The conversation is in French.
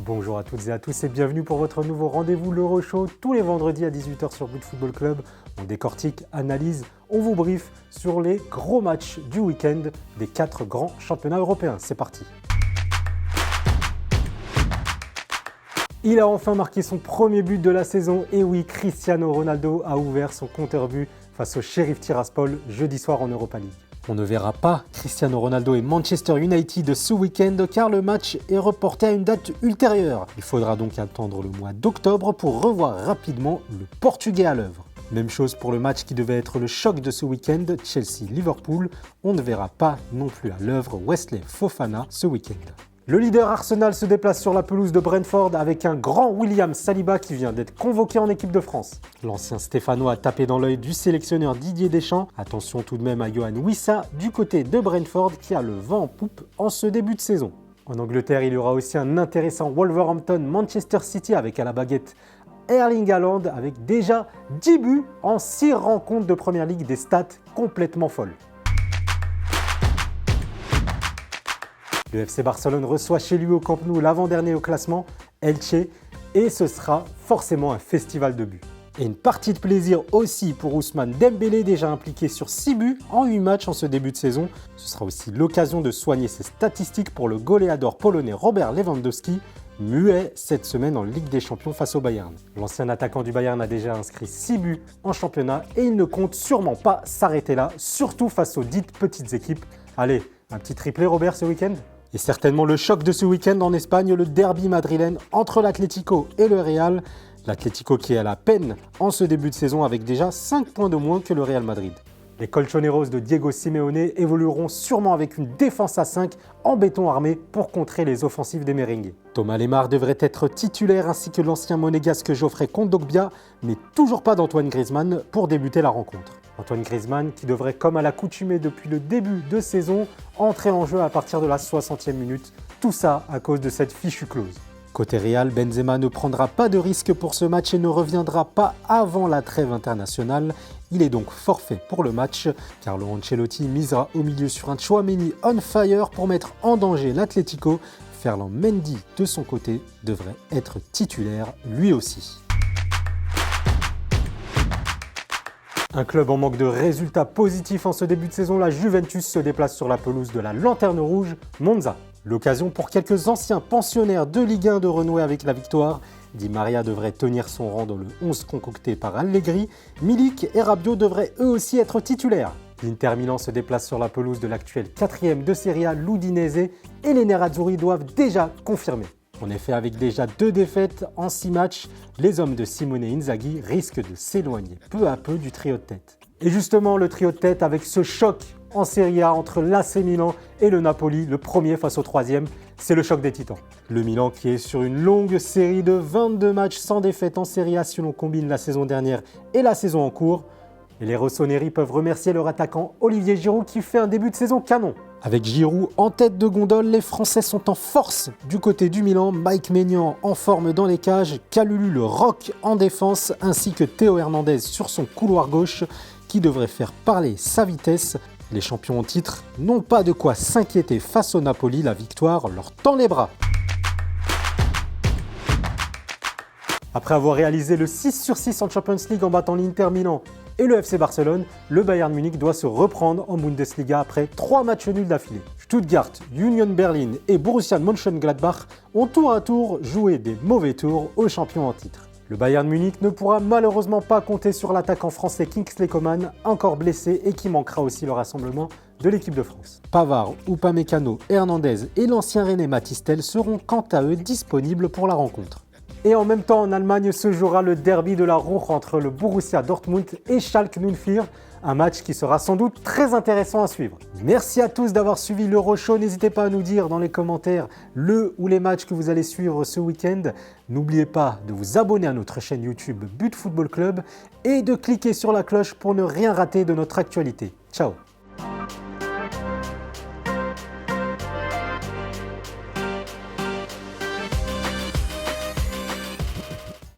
Bonjour à toutes et à tous et bienvenue pour votre nouveau rendez-vous l'Euroshow tous les vendredis à 18 h sur But Football Club. On décortique, analyse, on vous briefe sur les gros matchs du week-end des 4 grands championnats européens. C'est parti. Il a enfin marqué son premier but de la saison et oui, Cristiano Ronaldo a ouvert son compteur but face au Sheriff Tiraspol jeudi soir en Europa League. On ne verra pas Cristiano Ronaldo et Manchester United ce week-end car le match est reporté à une date ultérieure. Il faudra donc attendre le mois d'octobre pour revoir rapidement le Portugais à l'œuvre. Même chose pour le match qui devait être le choc de ce week-end, Chelsea-Liverpool. On ne verra pas non plus à l'œuvre Wesley Fofana ce week-end. Le leader Arsenal se déplace sur la pelouse de Brentford avec un grand William Saliba qui vient d'être convoqué en équipe de France. L'ancien Stéphanois a tapé dans l'œil du sélectionneur Didier Deschamps. Attention tout de même à Yohan Wissa du côté de Brentford qui a le vent en poupe en ce début de saison. En Angleterre, il y aura aussi un intéressant Wolverhampton-Manchester City avec à la baguette Erling Haaland avec déjà 10 buts en 6 rencontres de Première Ligue, des stats complètement folles. Le FC Barcelone reçoit chez lui au Camp Nou l'avant-dernier au classement, Elche, et ce sera forcément un festival de buts. Et une partie de plaisir aussi pour Ousmane Dembélé, déjà impliqué sur 6 buts en 8 matchs en ce début de saison. Ce sera aussi l'occasion de soigner ses statistiques pour le goléador polonais Robert Lewandowski, muet cette semaine en Ligue des Champions face au Bayern. L'ancien attaquant du Bayern a déjà inscrit 6 buts en championnat et il ne compte sûrement pas s'arrêter là, surtout face aux dites petites équipes. Allez, un petit triplé Robert ce week-end ? Et certainement le choc de ce week-end en Espagne, le derby madrilène entre l'Atlético et le Real. L'Atlético qui est à la peine en ce début de saison avec déjà 5 points de moins que le Real Madrid. Les Colchoneros de Diego Simeone évolueront sûrement avec une défense à 5 en béton armé pour contrer les offensives des merengues. Thomas Lemar devrait être titulaire ainsi que l'ancien monégasque Geoffrey Kondogbia, mais toujours pas d'Antoine Griezmann pour débuter la rencontre. Antoine Griezmann qui devrait, comme à l'accoutumée depuis le début de saison, entrer en jeu à partir de la 60e minute. Tout ça à cause de cette fichue clause. Côté Real, Benzema ne prendra pas de risque pour ce match et ne reviendra pas avant la trêve internationale. Il est donc forfait pour le match. Carlo Ancelotti misera au milieu sur un Tchouaméni on fire pour mettre en danger l'Atlético. Ferland Mendy, de son côté, devrait être titulaire lui aussi. Un club en manque de résultats positifs en ce début de saison, la Juventus se déplace sur la pelouse de la Lanterne Rouge, Monza. L'occasion pour quelques anciens pensionnaires de Ligue 1 de renouer avec la victoire. Di Maria devrait tenir son rang dans le 11 concocté par Allegri. Milik et Rabiot devraient eux aussi être titulaires. L'Inter Milan se déplace sur la pelouse de l'actuel 4e de Serie A, l'Udinese, et les Nerazzurri doivent déjà confirmer. En effet, avec déjà 2 défaites en 6 matchs, les hommes de Simone Inzaghi risquent de s'éloigner peu à peu du trio de tête. Et justement, le trio de tête avec ce choc en Serie A entre l'AC Milan et le Napoli, le premier face au troisième, c'est le choc des titans. Le Milan qui est sur une longue série de 22 matchs sans défaite en Serie A si l'on combine la saison dernière et la saison en cours. Et les rossoneri peuvent remercier leur attaquant Olivier Giroud qui fait un début de saison canon. Avec Giroud en tête de gondole, les Français sont en force du côté du Milan. Mike Maignan en forme dans les cages, Kalulu le rock en défense, ainsi que Théo Hernandez sur son couloir gauche qui devrait faire parler sa vitesse. Les champions en titre n'ont pas de quoi s'inquiéter face au Napoli, la victoire leur tend les bras. Après avoir réalisé le 6/6 en Champions League en battant l'Inter Milan et le FC Barcelone, le Bayern Munich doit se reprendre en Bundesliga après 3 matchs nuls d'affilée. Stuttgart, Union Berlin et Borussia Mönchengladbach ont tour à tour joué des mauvais tours aux champions en titre. Le Bayern Munich ne pourra malheureusement pas compter sur l'attaquant français Kingsley Coman, encore blessé et qui manquera aussi le rassemblement de l'équipe de France. Pavard, Upamecano, Hernandez et l'ancien René Matistel seront quant à eux disponibles pour la rencontre. Et en même temps, en Allemagne, se jouera le derby de la Ruhr entre le Borussia Dortmund et Schalke 04, un match qui sera sans doute très intéressant à suivre. Merci à tous d'avoir suivi l'Euroshow. N'hésitez pas à nous dire dans les commentaires le ou les matchs que vous allez suivre ce week-end. N'oubliez pas de vous abonner à notre chaîne YouTube But Football Club et de cliquer sur la cloche pour ne rien rater de notre actualité. Ciao!